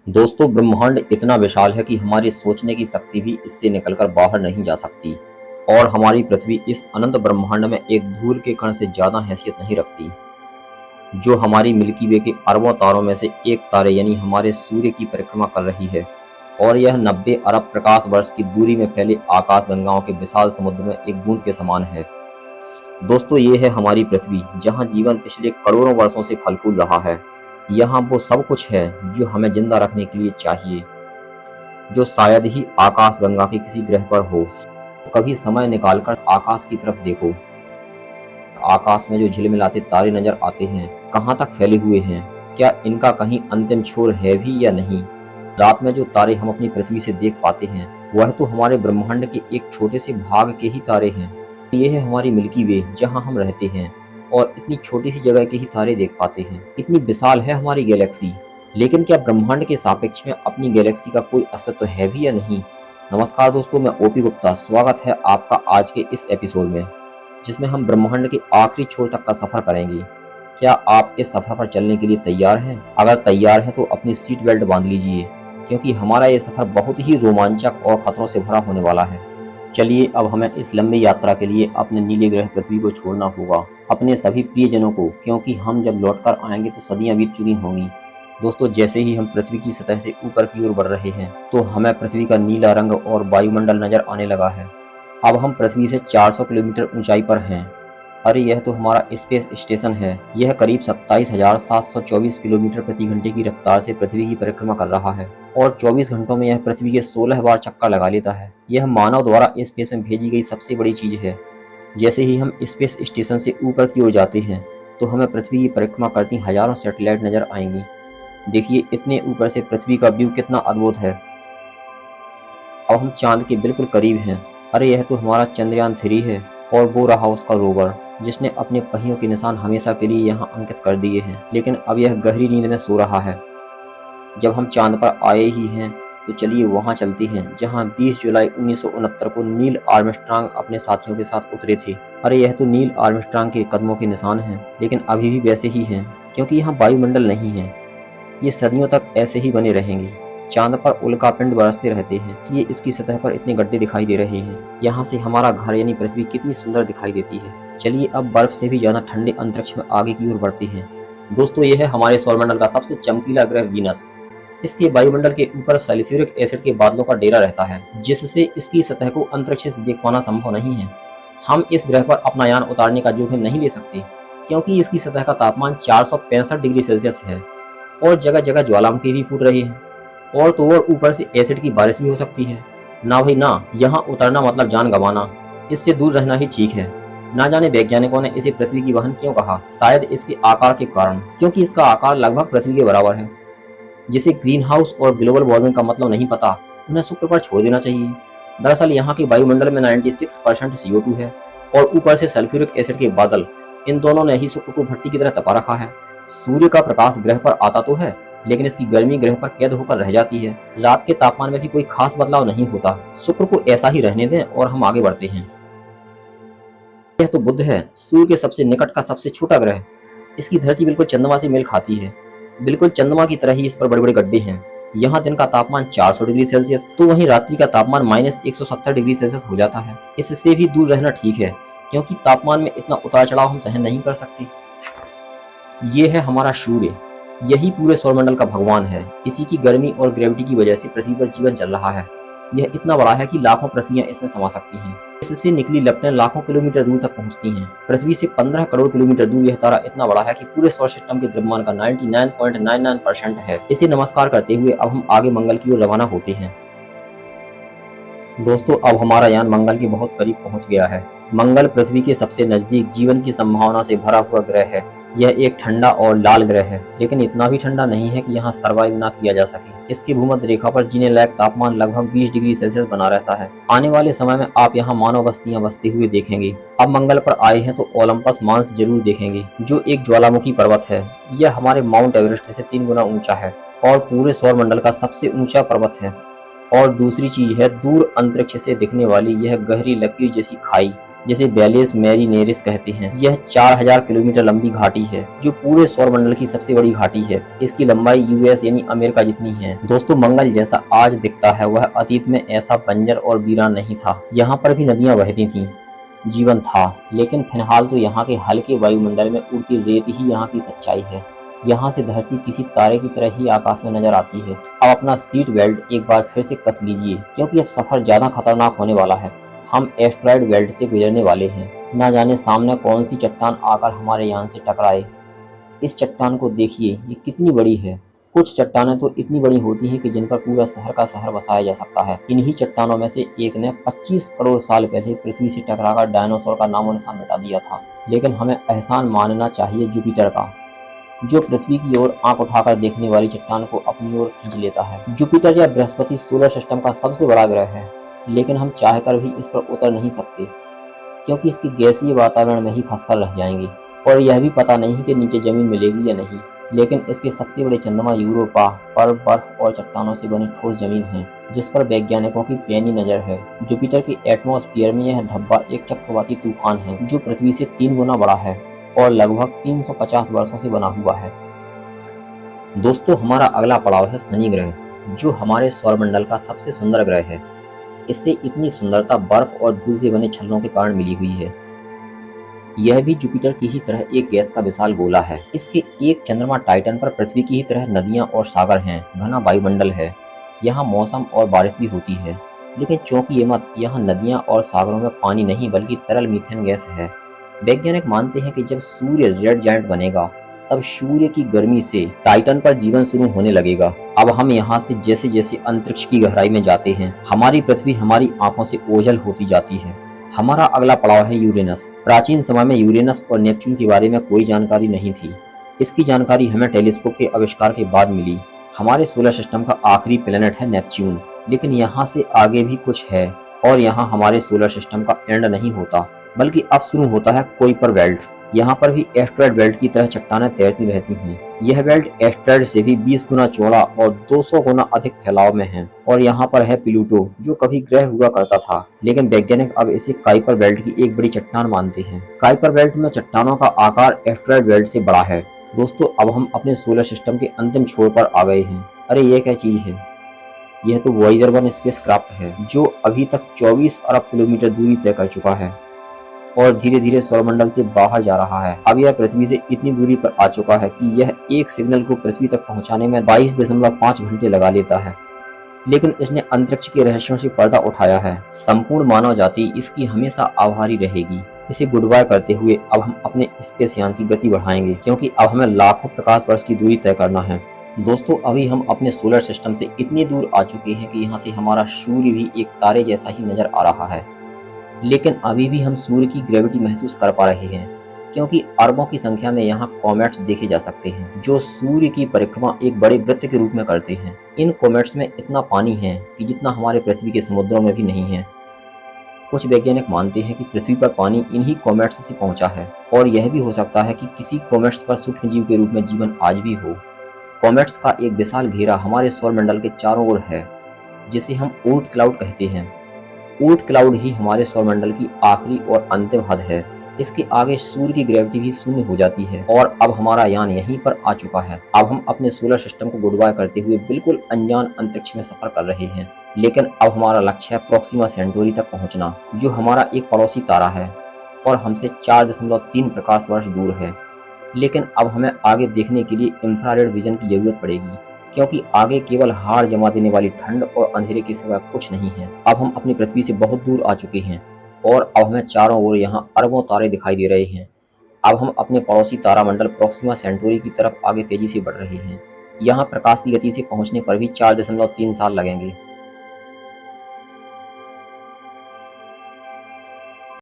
दोस्तों, ब्रह्मांड इतना विशाल है कि हमारी सोचने की शक्ति भी इससे निकलकर बाहर नहीं जा सकती। और हमारी पृथ्वी इस अनंत ब्रह्मांड में एक धूल के कण से ज्यादा हैसियत नहीं रखती। जो हमारी मिल्की वे के अरबों तारों में से एक तारे यानी हमारे सूर्य की परिक्रमा कर रही है। और यह 90 अरब प्रकाश वर्ष की दूरी में फैले आकाश गंगाओं के विशाल समुद्र में एक बूंद के समान है। दोस्तों, ये है हमारी पृथ्वी, जहाँ जीवन पिछले करोड़ों वर्षों से फल फूल रहा है। यहाँ वो सब कुछ है जो हमें जिंदा रखने के लिए चाहिए, जो शायद ही आकाश गंगा के किसी ग्रह पर हो। कभी समय निकालकर आकाश की तरफ देखो। आकाश में जो झिलमिलाते तारे नजर आते हैं, कहाँ तक फैले हुए हैं? क्या इनका कहीं अंतिम छोर है भी या नहीं? रात में जो तारे हम अपनी पृथ्वी से देख पाते हैं, वह तो हमारे ब्रह्मांड के एक छोटे से भाग के ही तारे हैं। ये है हमारी मिल्की वे, जहाँ हम रहते हैं और इतनी छोटी सी जगह के ही तारे देख पाते हैं। इतनी विशाल है हमारी गैलेक्सी। लेकिन क्या ब्रह्मांड के सापेक्ष में अपनी गैलेक्सी का कोई अस्तित्व है भी या नहीं? नमस्कार दोस्तों, मैं ओपी गुप्ता। स्वागत है आपका आज के इस एपिसोड में, जिसमें हम ब्रह्मांड के आखिरी छोर तक का सफर करेंगे। क्या आप इस सफर पर चलने के लिए तैयार हैं? अगर तैयार हैं तो अपनी सीट बेल्ट बांध लीजिए, क्योंकि हमारा ये सफर बहुत ही रोमांचक और खतरों से भरा होने वाला है। चलिए, अब हमें इस लंबी यात्रा के लिए अपने नीले ग्रह पृथ्वी को छोड़ना होगा, अपने सभी प्रियजनों को, क्योंकि हम जब लौटकर आएंगे तो सदियां बीत चुकी होंगी। दोस्तों, जैसे ही हम पृथ्वी की सतह से ऊपर की ओर बढ़ रहे हैं, तो हमें पृथ्वी का नीला रंग और वायुमंडल नजर आने लगा है। अब हम पृथ्वी से 400 किलोमीटर ऊंचाई पर हैं। अरे, यह तो हमारा स्पेस स्टेशन है। यह करीब 27,724 किलोमीटर प्रति घंटे की रफ्तार से पृथ्वी की परिक्रमा कर रहा है और 24 घंटों में यह पृथ्वी के 16 बार चक्कर लगा लेता है। यह मानव द्वारा स्पेस में भेजी गई सबसे बड़ी चीज है। जैसे ही हम स्पेस स्टेशन से ऊपर की ओर जाते हैं, तो हमें पृथ्वी की परिक्रमा करती हजारों सैटेलाइट नजर आएंगी। देखिए, इतने ऊपर से पृथ्वी का व्यू कितना अद्भुत है। अब हम चांद के बिल्कुल करीब हैं। अरे, यह तो हमारा चंद्रयान 3 है और वो रहा उसका रोवर, जिसने अपने पहियों के निशान हमेशा के लिए यहाँ अंकित कर दिए हैं। लेकिन अब यह गहरी नींद में सो रहा है। जब हम चांद पर आए ही हैं, तो चलिए वहाँ चलते हैं जहाँ 20 जुलाई 1969 को नील आर्मस्ट्रांग अपने साथियों के साथ उतरे थे। अरे, यह तो नील आर्मस्ट्रांग के कदमों के निशान हैं, लेकिन अभी भी वैसे ही हैं, क्योंकि यहाँ वायुमंडल नहीं है। ये सदियों तक ऐसे ही बने रहेंगे। चांद पर उल्कापिंड बरसते रहते हैं, ये इसकी सतह पर इतने गड्ढे दिखाई दे रहे हैं। यहाँ से हमारा घर यानी पृथ्वी कितनी सुंदर दिखाई देती है। चलिए, अब बर्फ से भी ज्यादा ठंडे अंतरिक्ष में आगे की ओर बढ़ते हैं। दोस्तों, यह है हमारे सौरमंडल का सबसे चमकीला ग्रह वीनस। इसके वायुमंडल के ऊपर सल्फ्यूरिक एसिड के बादलों का डेरा रहता है, जिससे इसकी सतह को अंतरिक्ष से देख पाना संभव नहीं है। हम इस ग्रह पर अपना यान उतारने का जोखिम नहीं ले सकते, क्योंकि इसकी सतह का तापमान 465 डिग्री सेल्सियस है और जगह जगह ज्वालामुखी भी फूट रही है। और तो और ऊपर से एसिड की बारिश भी हो सकती है। ना भाई ना, यहाँ उतरना मतलब जान गंवाना। इससे दूर रहना ही ठीक है। ना जाने वैज्ञानिकों ने इसे पृथ्वी की बहन क्यों कहा। शायद इसके आकार के कारण, क्योंकि इसका आकार लगभग पृथ्वी के बराबर है। जिसे ग्रीन हाउस और ग्लोबल वार्मिंग का मतलब नहीं पता, उन्हें शुक्र पर छोड़ देना चाहिए। दरअसल यहाँ के वायुमंडल में 96% CO2 है और ऊपर से सल्फ्यूरिक एसिड के बादल। इन दोनों ने ही शुक्र को भट्टी की तरह तपा रखा है। सूर्य का प्रकाश ग्रह पर आता तो है, लेकिन इसकी गर्मी ग्रह पर कैद होकर रह जाती है। रात के तापमान में भी कोई खास बदलाव नहीं होता। शुक्र को ऐसा ही रहने दें और हम आगे बढ़ते हैं। यह तो बुध है, सूर्य के सबसे निकट का सबसे छोटा ग्रह। इसकी धरती बिल्कुल चंद्रमा से मेल खाती है। बिल्कुल चंद्रमा की तरह ही इस पर बड़े बड़े गड्ढे हैं। यहाँ दिन का तापमान 400 डिग्री सेल्सियस, तो वहीं रात्रि का तापमान -170 डिग्री सेल्सियस हो जाता है। इससे भी दूर रहना ठीक है, क्योंकि तापमान में इतना उतार चढ़ाव हम सहन नहीं कर सकते। ये है हमारा सूर्य। यही पूरे सौरमंडल का भगवान है। इसी की गर्मी और ग्रेविटी की वजह से पृथ्वी पर जीवन चल रहा है। यह इतना बड़ा है कि लाखों पृथ्वियां इसमें समा सकती हैं। इससे निकली लपटें लाखों किलोमीटर दूर तक पहुंचती हैं। पृथ्वी से 15 करोड़ किलोमीटर दूर यह तारा इतना बड़ा है कि पूरे सौर सिस्टम के द्रव्यमान का 99.99% है। इसे नमस्कार करते हुए अब हम आगे मंगल की ओर रवाना होते हैं। दोस्तों, अब हमारा यान मंगल के बहुत करीब पहुंच गया है। मंगल पृथ्वी के सबसे नजदीक जीवन की संभावना से भरा हुआ ग्रह है। यह एक ठंडा और लाल ग्रह है, लेकिन इतना भी ठंडा नहीं है कि यहाँ सर्वाइव ना किया जा सके। इसकी भूमध्य रेखा पर जीने लायक तापमान लगभग 20 डिग्री सेल्सियस बना रहता है। आने वाले समय में आप यहाँ मानव बस्तियां बसते हुए देखेंगे। अब मंगल पर आए हैं तो ओलंपस मांस जरूर देखेंगे, जो एक ज्वालामुखी पर्वत है। यह हमारे माउंट एवरेस्ट से 3 गुना ऊंचा है और पूरे सौरमंडल का सबसे ऊंचा पर्वत है। और दूसरी चीज है दूर अंतरिक्ष से दिखने वाली यह गहरी लकीर जैसी खाई। जिसे बैलेस मैरिनेरिस कहते हैं। यह 4000 किलोमीटर लंबी घाटी है जो पूरे सौरमंडल की सबसे बड़ी घाटी है। इसकी लंबाई यूएस यानी अमेरिका जितनी है। दोस्तों, मंगल जैसा आज दिखता है वह अतीत में ऐसा बंजर और वीरान नहीं था। यहाँ पर भी नदियाँ बहती थीं, जीवन था, लेकिन फिलहाल तो यहाँ के हल्के वायुमंडल में उड़ती रेत ही यहाँ की सच्चाई है। यहाँ से धरती किसी तारे की तरह ही आकाश में नजर आती है। अब अपना सीट बेल्ट एक बार फिर से कस लीजिए, क्योंकि अब सफर ज्यादा खतरनाक होने वाला है। हम एस्ट्रॉयड बेल्ट से गुजरने वाले हैं। ना जाने सामने कौन सी चट्टान आकर हमारे यान से टकराए। इस चट्टान को देखिए, ये कितनी बड़ी है। कुछ चट्टानें तो इतनी बड़ी होती हैं कि जिन पर पूरा शहर का शहर बसाया जा सकता है। इन्हीं चट्टानों में से एक ने 25 करोड़ साल पहले पृथ्वी से टकराकर डायनासोर का नामो निशान मिटा दिया था। लेकिन हमें एहसान मानना चाहिए जुपिटर का, जो पृथ्वी की ओर आंख उठाकर देखने वाली चट्टान को अपनी ओर खींच लेता है। जुपिटर या बृहस्पति सोलर सिस्टम का सबसे बड़ा ग्रह है, लेकिन हम चाहकर भी इस पर उतर नहीं सकते, क्योंकि इसके गैसीय वातावरण में ही फंसकर रह जाएंगे। और यह भी पता नहीं कि नीचे जमीन मिलेगी या नहीं। लेकिन इसके सबसे बड़े चंद्रमा यूरोपा पर बर्फ और चट्टानों से बनी ठोस जमीन है, जिस पर वैज्ञानिकों की पैनी नजर है। जुपिटर के एटमॉस्फेयर में यह धब्बा एक चक्रवाती तूफान है जो पृथ्वी से 3 गुना बड़ा है और लगभग 350 वर्षों से बना हुआ है। दोस्तों, हमारा अगला पड़ाव है शनि ग्रह, जो हमारे सौरमंडल का सबसे सुंदर ग्रह है। इससे इतनी सुंदरता बर्फ और धूल से बने छल्लों के कारण मिली हुई है। यह भी जुपिटर की ही तरह एक गैस का विशाल गोला है। इसके एक चंद्रमा टाइटन पर पृथ्वी की ही तरह नदियां और सागर हैं, घना वायुमंडल है। यहाँ मौसम और बारिश भी होती है, लेकिन चौंकिए मत, यहाँ नदियां और सागरों में पानी नहीं बल्कि तरल मीथेन गैस है। वैज्ञानिक मानते हैं कि जब सूर्य रेड जायंट बनेगा, तब सूर्य की गर्मी से टाइटन पर जीवन शुरू होने लगेगा। अब हम यहाँ से जैसे जैसे अंतरिक्ष की गहराई में जाते हैं, हमारी पृथ्वी हमारी आंखों से ओझल होती जाती है। हमारा अगला पड़ाव है यूरेनस। प्राचीन समय में यूरेनस और नेपच्यून के बारे में कोई जानकारी नहीं थी। इसकी जानकारी हमें टेलीस्कोप के आविष्कार के बाद मिली। हमारे सोलर सिस्टम का आखिरी प्लेनेट है नेपच्यून, लेकिन यहाँ से आगे भी कुछ है। और यहाँ हमारे सोलर सिस्टम का एंड नहीं होता, बल्कि अब शुरू होता है कुइपर बेल्ट। यहाँ पर भी एस्ट्रॉयड बेल्ट की तरह चट्टानें तैरती रहती हैं। यह बेल्ट एस्ट्रॉयड से भी 20 गुना चौड़ा और 200 गुना अधिक फैलाव में है। और यहाँ पर है प्लूटो, जो कभी ग्रह हुआ करता था, लेकिन वैज्ञानिक अब इसे कुइपर बेल्ट की एक बड़ी चट्टान मानते हैं। कुइपर बेल्ट में चट्टानों का आकार एस्ट्रॉयड बेल्ट से बड़ा है। दोस्तों, अब हम अपने सोलर सिस्टम के अंतिम छोर पर आ गए हैं। अरे ये क्या चीज है? यह तो वॉयेजर 1 स्पेसक्राफ्ट है, जो अभी तक 24 अरब किलोमीटर दूरी तय कर चुका है और धीरे धीरे सौरमंडल से बाहर जा रहा है। अब यह पृथ्वी से इतनी दूरी पर आ चुका है कि यह एक सिग्नल को पृथ्वी तक पहुंचाने में 22.5 घंटे लगा लेता है। लेकिन इसने अंतरिक्ष के रहस्यों से पर्दा उठाया है। संपूर्ण मानव जाति इसकी हमेशा आभारी रहेगी। इसे गुड बाय करते हुए अब हम अपने स्पेस यान की गति बढ़ाएंगे, क्योंकि अब हमें लाखों प्रकाश वर्ष की दूरी तय करना है। दोस्तों, अभी हम अपने सोलर सिस्टम से इतनी दूर आ चुके हैं कि यहाँ से हमारा सूर्य भी एक तारे जैसा ही नजर आ रहा है। लेकिन अभी भी हम सूर्य की ग्रेविटी महसूस कर पा रहे हैं, क्योंकि अरबों की संख्या में यहाँ कॉमेट्स देखे जा सकते हैं, जो सूर्य की परिक्रमा एक बड़े वृत्त के रूप में करते हैं। इन कॉमेट्स में इतना पानी है कि जितना हमारे पृथ्वी के समुद्रों में भी नहीं है। कुछ वैज्ञानिक मानते हैं कि पृथ्वी पर पानी इन्हीं कॉमेट्स से पहुंचा है, और यह भी हो सकता है कि किसी कॉमेट्स पर सूक्ष्म जीव के रूप में जीवन आज भी हो। कॉमेट्स का एक विशाल घेरा हमारे सौरमंडल के चारों ओर है, जिसे हम ऊर्ट क्लाउड कहते हैं। ऊर्ट क्लाउड ही हमारे सौरमंडल की आखिरी और अंतिम हद है। इसके आगे सूर्य की ग्रेविटी भी शून्य हो जाती है। और अब हमारा यान यहीं पर आ चुका है। अब हम अपने सोलर सिस्टम को गुड बाय करते हुए बिल्कुल अनजान अंतरिक्ष में सफर कर रहे हैं। लेकिन अब हमारा लक्ष्य है प्रोक्सिमा सेंटोरी तक पहुंचना, जो हमारा एक पड़ोसी तारा है और हमसे 4.3 प्रकाश वर्ष दूर है। लेकिन अब हमें आगे देखने के लिए इंफ्रारेड विजन की जरूरत पड़ेगी, क्योंकि आगे केवल हार जमा देने वाली ठंड और अंधेरे के सिवा कुछ नहीं है। अब हम अपनी पृथ्वी से बहुत दूर आ चुके हैं और अब हमें चारों ओर यहाँ अरबों तारे दिखाई दे रहे हैं। अब हम अपने पड़ोसी तारामंडल प्रोक्सिमा सेंटोरी की तरफ आगे तेजी से बढ़ रहे हैं। यहाँ प्रकाश की गति से पहुँचने पर भी 4.3 साल लगेंगे।